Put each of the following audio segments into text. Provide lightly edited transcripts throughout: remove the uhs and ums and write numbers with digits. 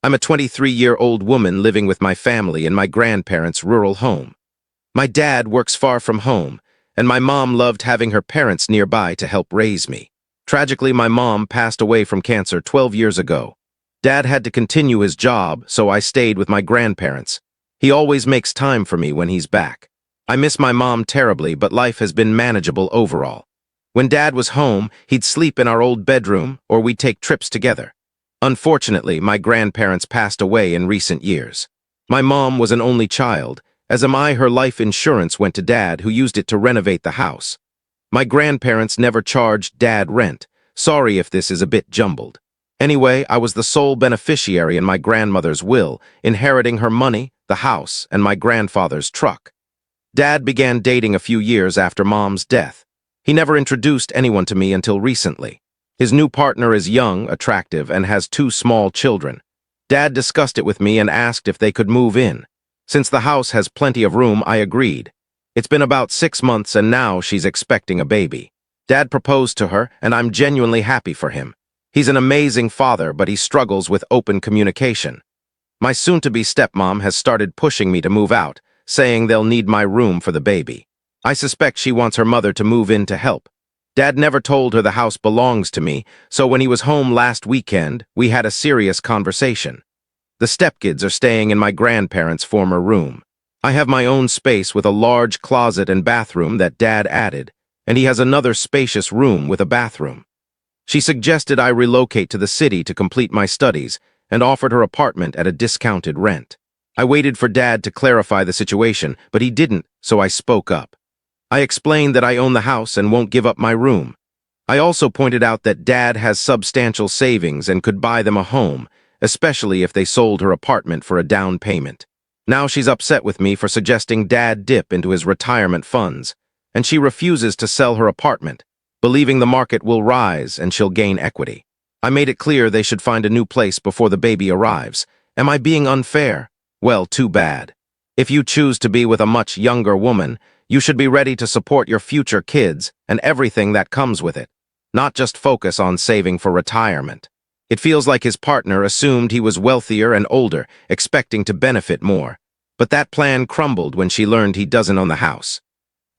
I'm a 23-year-old woman living with my family in my grandparents' rural home. My dad works far from home, and my mom loved having her parents nearby to help raise me. Tragically, my mom passed away from cancer 12 years ago. Dad had to continue his job, so I stayed with my grandparents. He always makes time for me when he's back. I miss my mom terribly, but life has been manageable overall. When Dad was home, he'd sleep in our old bedroom, or we'd take trips together. Unfortunately, my grandparents passed away in recent years. My mom was an only child. As am I, her life insurance went to Dad, who used it to renovate the house. My grandparents never charged Dad rent. Sorry if this is a bit jumbled. Anyway, I was the sole beneficiary in my grandmother's will, inheriting her money, the house, and my grandfather's truck. Dad began dating a few years after Mom's death. He never introduced anyone to me until recently. His new partner is young, attractive, and has 2 small children. Dad discussed it with me and asked if they could move in. Since the house has plenty of room, I agreed. It's been about 6 months and now she's expecting a baby. Dad proposed to her, and I'm genuinely happy for him. He's an amazing father, but he struggles with open communication. My soon-to-be stepmom has started pushing me to move out, saying they'll need my room for the baby. I suspect she wants her mother to move in to help. Dad never told her the house belongs to me, so when he was home last weekend, we had a serious conversation. The stepkids are staying in my grandparents' former room. I have my own space with a large closet and bathroom that Dad added, and he has another spacious room with a bathroom. She suggested I relocate to the city to complete my studies and offered her apartment at a discounted rent. I waited for Dad to clarify the situation, but he didn't, so I spoke up. I explained that I own the house and won't give up my room. I also pointed out that Dad has substantial savings and could buy them a home, especially if they sold her apartment for a down payment. Now she's upset with me for suggesting Dad dip into his retirement funds, and she refuses to sell her apartment, believing the market will rise and she'll gain equity. I made it clear they should find a new place before the baby arrives. Am I being unfair? Well, too bad. If you choose to be with a much younger woman, you should be ready to support your future kids and everything that comes with it, not just focus on saving for retirement. It feels like his partner assumed he was wealthier and older, expecting to benefit more. But that plan crumbled when she learned he doesn't own the house.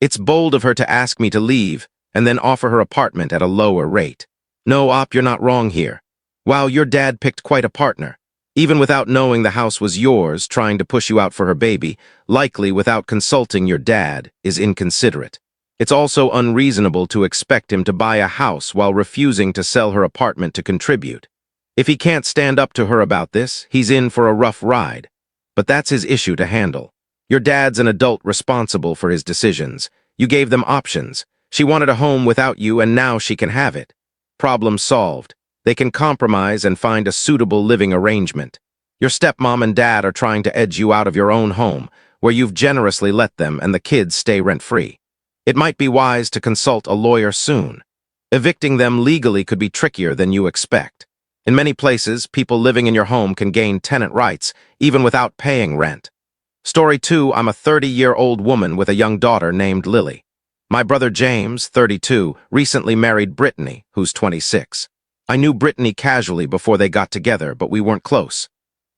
It's bold of her to ask me to leave and then offer her apartment at a lower rate. No, you're not wrong here. Wow, your dad picked quite a partner. Even without knowing the house was yours, trying to push you out for her baby, likely without consulting your dad, is inconsiderate. It's also unreasonable to expect him to buy a house while refusing to sell her apartment to contribute. If he can't stand up to her about this, he's in for a rough ride. But that's his issue to handle. Your dad's an adult responsible for his decisions. You gave them options. She wanted a home without you, and now she can have it. Problem solved. They can compromise and find a suitable living arrangement. Your stepmom and dad are trying to edge you out of your own home, where you've generously let them and the kids stay rent-free. It might be wise to consult a lawyer soon. Evicting them legally could be trickier than you expect. In many places, people living in your home can gain tenant rights, even without paying rent. Story 2, I'm a 30-year-old woman with a young daughter named Lily. My brother James, 32, recently married Brittany, who's 26. I knew Brittany casually before they got together, but we weren't close.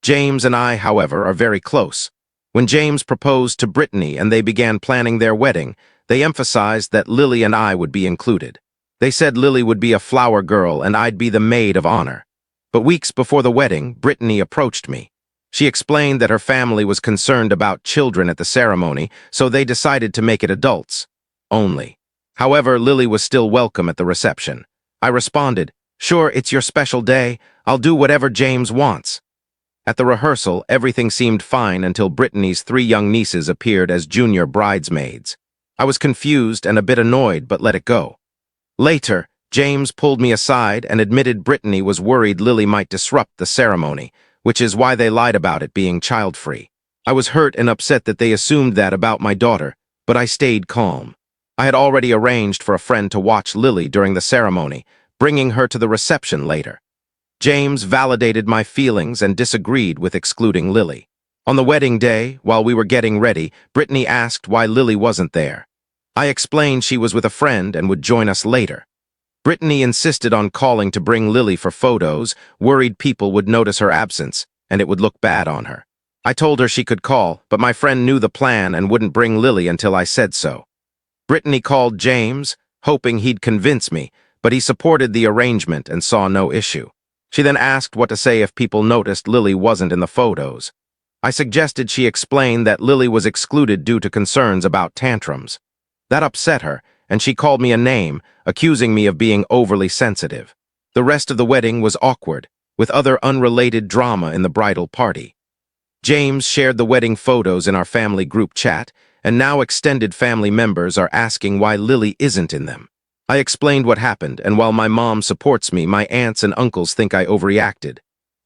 James and I, however, are very close. When James proposed to Brittany and they began planning their wedding, they emphasized that Lily and I would be included. They said Lily would be a flower girl and I'd be the maid of honor. But weeks before the wedding, Brittany approached me. She explained that her family was concerned about children at the ceremony, so they decided to make it adults only. However, Lily was still welcome at the reception. I responded, "Sure, it's your special day. I'll do whatever James wants." At the rehearsal, everything seemed fine until Brittany's 3 young nieces appeared as junior bridesmaids. I was confused and a bit annoyed, but let it go. Later, James pulled me aside and admitted Brittany was worried Lily might disrupt the ceremony, which is why they lied about it being child-free. I was hurt and upset that they assumed that about my daughter, but I stayed calm. I had already arranged for a friend to watch Lily during the ceremony, bringing her to the reception later. James validated my feelings and disagreed with excluding Lily. On the wedding day, while we were getting ready, Brittany asked why Lily wasn't there. I explained she was with a friend and would join us later. Brittany insisted on calling to bring Lily for photos, worried people would notice her absence. and it would look bad on her. I told her she could call, but my friend knew the plan and wouldn't bring Lily until I said so. Brittany called James, hoping he'd convince me, but he supported the arrangement and saw no issue. She then asked what to say if people noticed Lily wasn't in the photos. I suggested she explain that Lily was excluded due to concerns about tantrums. That upset her, and she called me a name, accusing me of being overly sensitive. The rest of the wedding was awkward, with other unrelated drama in the bridal party. James shared the wedding photos in our family group chat, and now extended family members are asking why Lily isn't in them. I explained what happened, and while my mom supports me, my aunts and uncles think I overreacted.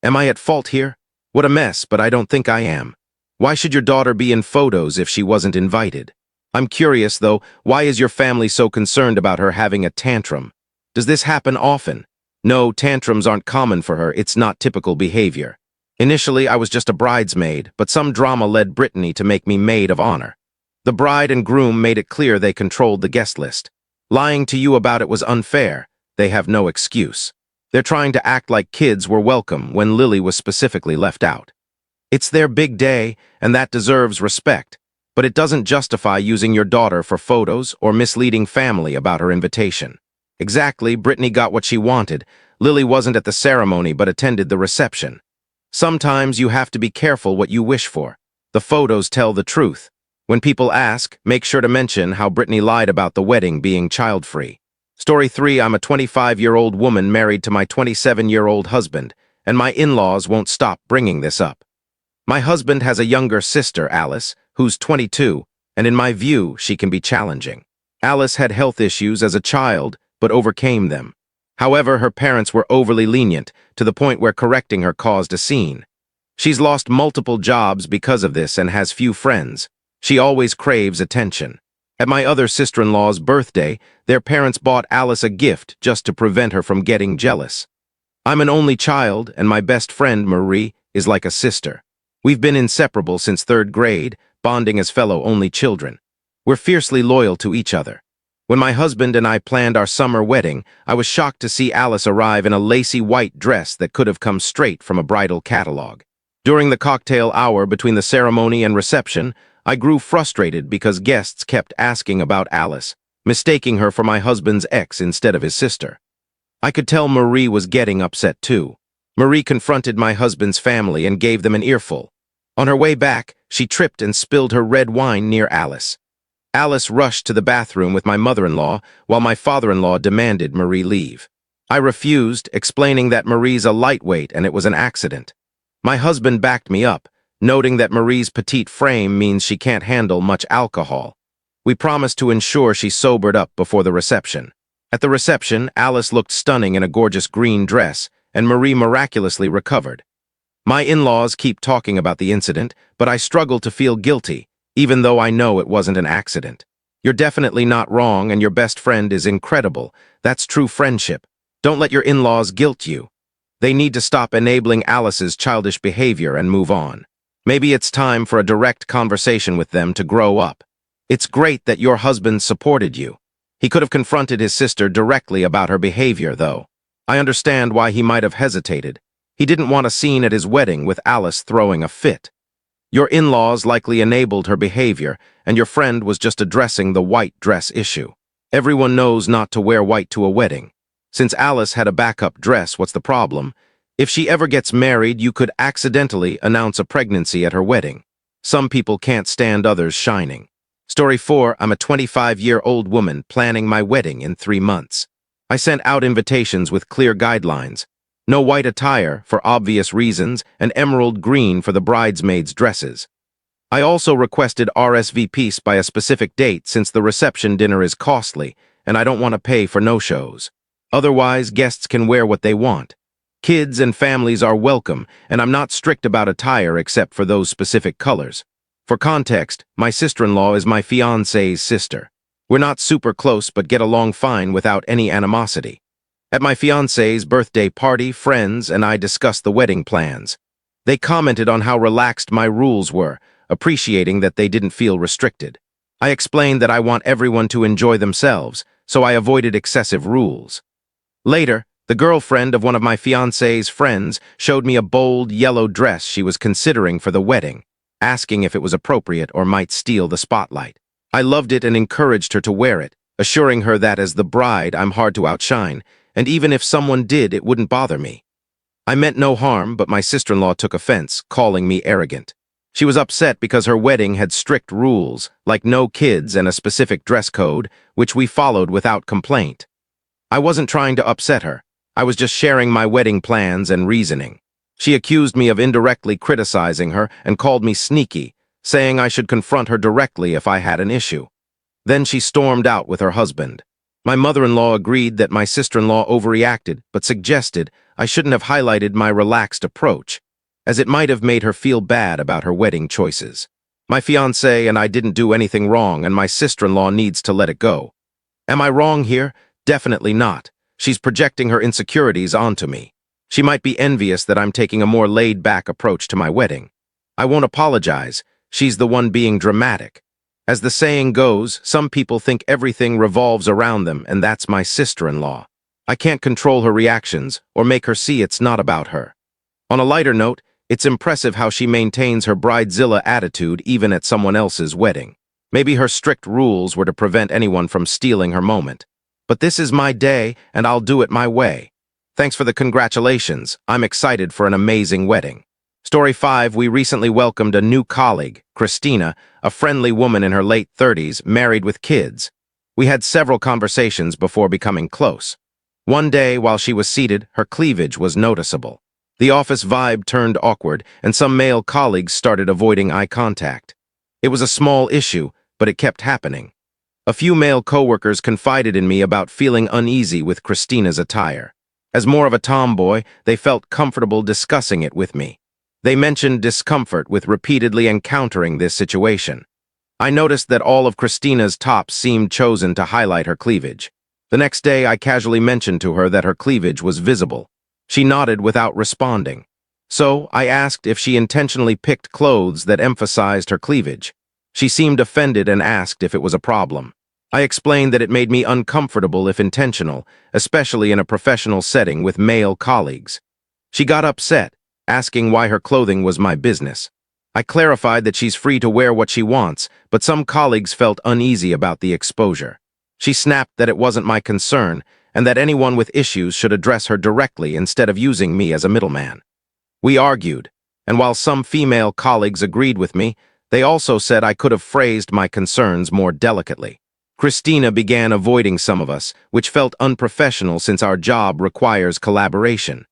Am I at fault here? What a mess, but I don't think I am. Why should your daughter be in photos if she wasn't invited? I'm curious, though, why is your family so concerned about her having a tantrum? Does this happen often? No, tantrums aren't common for her, it's not typical behavior. Initially, I was just a bridesmaid, but some drama led Brittany to make me maid of honor. The bride and groom made it clear they controlled the guest list. Lying to you about it was unfair. They have no excuse. They're trying to act like kids were welcome when Lily was specifically left out. It's their big day, and that deserves respect, but it doesn't justify using your daughter for photos or misleading family about her invitation. Exactly, Brittany got what she wanted. Lily wasn't at the ceremony but attended the reception. Sometimes you have to be careful what you wish for. The photos tell the truth. When people ask, make sure to mention how Brittany lied about the wedding being child-free. Story 3, I'm a 25-year-old woman married to my 27-year-old husband, and my in-laws won't stop bringing this up. My husband has a younger sister, Alice, who's 22, and in my view, she can be challenging. Alice had health issues as a child, but overcame them. However, her parents were overly lenient, to the point where correcting her caused a scene. She's lost multiple jobs because of this and has few friends. She always craves attention. At my other sister-in-law's birthday, their parents bought Alice a gift just to prevent her from getting jealous. I'm an only child, and my best friend, Marie, is like a sister. We've been inseparable since 3rd grade, bonding as fellow only children. We're fiercely loyal to each other. When my husband and I planned our summer wedding, I was shocked to see Alice arrive in a lacy white dress that could have come straight from a bridal catalog. During the cocktail hour between the ceremony and reception, I grew frustrated because guests kept asking about Alice, mistaking her for my husband's ex instead of his sister. I could tell Marie was getting upset too. Marie confronted my husband's family and gave them an earful. On her way back, she tripped and spilled her red wine near Alice. Alice rushed to the bathroom with my mother-in-law, while my father-in-law demanded Marie leave. I refused, explaining that Marie's a lightweight and it was an accident. My husband backed me up, noting that Marie's petite frame means she can't handle much alcohol. We promised to ensure she sobered up before the reception. At the reception, Alice looked stunning in a gorgeous green dress, and Marie miraculously recovered. My in-laws keep talking about the incident, but I struggle to feel guilty, even though I know it wasn't an accident. You're definitely not wrong, and your best friend is incredible. That's true friendship. Don't let your in-laws guilt you. They need to stop enabling Alice's childish behavior and move on. Maybe it's time for a direct conversation with them to grow up. It's great that your husband supported you. He could have confronted his sister directly about her behavior, though. I understand why he might have hesitated. He didn't want a scene at his wedding with Alice throwing a fit. Your in-laws likely enabled her behavior, and your friend was just addressing the white dress issue. Everyone knows not to wear white to a wedding. Since Alice had a backup dress, what's the problem? If she ever gets married, you could accidentally announce a pregnancy at her wedding. Some people can't stand others shining. Story 4, I'm a 25-year-old woman planning my wedding in 3 months. I sent out invitations with clear guidelines. No white attire, for obvious reasons, and emerald green for the bridesmaids' dresses. I also requested RSVPs by a specific date since the reception dinner is costly, and I don't want to pay for no-shows. Otherwise, guests can wear what they want. Kids and families are welcome, and I'm not strict about attire except for those specific colors. For context, my sister-in-law is my fiancé's sister. We're not super close but get along fine without any animosity. At my fiancé's birthday party, friends and I discussed the wedding plans. They commented on how relaxed my rules were, appreciating that they didn't feel restricted. I explained that I want everyone to enjoy themselves, so I avoided excessive rules. Later, the The girlfriend of one of my fiancé's friends showed me a bold yellow dress she was considering for the wedding, asking if it was appropriate or might steal the spotlight. I loved it and encouraged her to wear it, assuring her that as the bride I'm hard to outshine, and even if someone did, it wouldn't bother me. I meant no harm, but my sister-in-law took offense, calling me arrogant. She was upset because her wedding had strict rules, like no kids and a specific dress code, which we followed without complaint. I wasn't trying to upset her. I was just sharing my wedding plans and reasoning. She accused me of indirectly criticizing her and called me sneaky, saying I should confront her directly if I had an issue. Then she stormed out with her husband. My mother-in-law agreed that my sister-in-law overreacted, but suggested I shouldn't have highlighted my relaxed approach, as it might have made her feel bad about her wedding choices. My fiancé and I didn't do anything wrong, and my sister-in-law needs to let it go. Am I wrong here? Definitely not. She's projecting her insecurities onto me. She might be envious that I'm taking a more laid-back approach to my wedding. I won't apologize. She's the one being dramatic. As the saying goes, some people think everything revolves around them, and that's my sister-in-law. I can't control her reactions or make her see it's not about her. On a lighter note, it's impressive how she maintains her bridezilla attitude even at someone else's wedding. Maybe her strict rules were to prevent anyone from stealing her moment. But this is my day, and I'll do it my way. Thanks for the congratulations. I'm excited for an amazing wedding. Story 5, we recently welcomed a new colleague, Christina, a friendly woman in her late 30s, married with kids. We had several conversations before becoming close. One day, while she was seated, her cleavage was noticeable. The office vibe turned awkward, and some male colleagues started avoiding eye contact. It was a small issue, but it kept happening. A few male coworkers confided in me about feeling uneasy with Christina's attire. As more of a tomboy, they felt comfortable discussing it with me. They mentioned discomfort with repeatedly encountering this situation. I noticed that all of Christina's tops seemed chosen to highlight her cleavage. The next day, I casually mentioned to her that her cleavage was visible. She nodded without responding. So, I asked if she intentionally picked clothes that emphasized her cleavage. She seemed offended and asked if it was a problem. I explained that it made me uncomfortable if intentional, especially in a professional setting with male colleagues. She got upset, asking why her clothing was my business. I clarified that she's free to wear what she wants, but some colleagues felt uneasy about the exposure. She snapped that it wasn't my concern, and that anyone with issues should address her directly instead of using me as a middleman. We argued, and while some female colleagues agreed with me, they also said I could have phrased my concerns more delicately. Christina began avoiding some of us, which felt unprofessional since our job requires collaboration.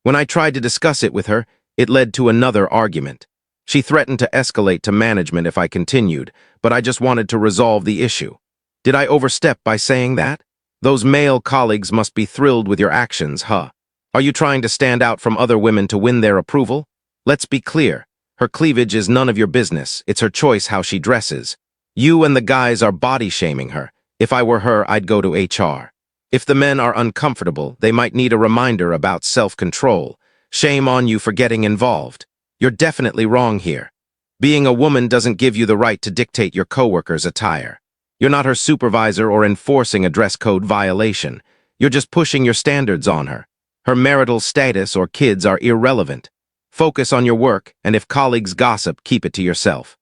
When I tried to discuss it with her, it led to another argument. She threatened to escalate to management if I continued, but I just wanted to resolve the issue. Did I overstep by saying that? Those male colleagues must be thrilled with your actions, huh? Are you trying to stand out from other women to win their approval? Let's be clear. Her cleavage is none of your business. It's her choice how she dresses. You and the guys are body-shaming her. If I were her, I'd go to HR. If the men are uncomfortable, they might need a reminder about self-control. Shame on you for getting involved. You're definitely wrong here. Being a woman doesn't give you the right to dictate your coworkers' attire. You're not her supervisor or enforcing a dress code violation. You're just pushing your standards on her. Her marital status or kids are irrelevant. Focus on your work, and if colleagues gossip, keep it to yourself.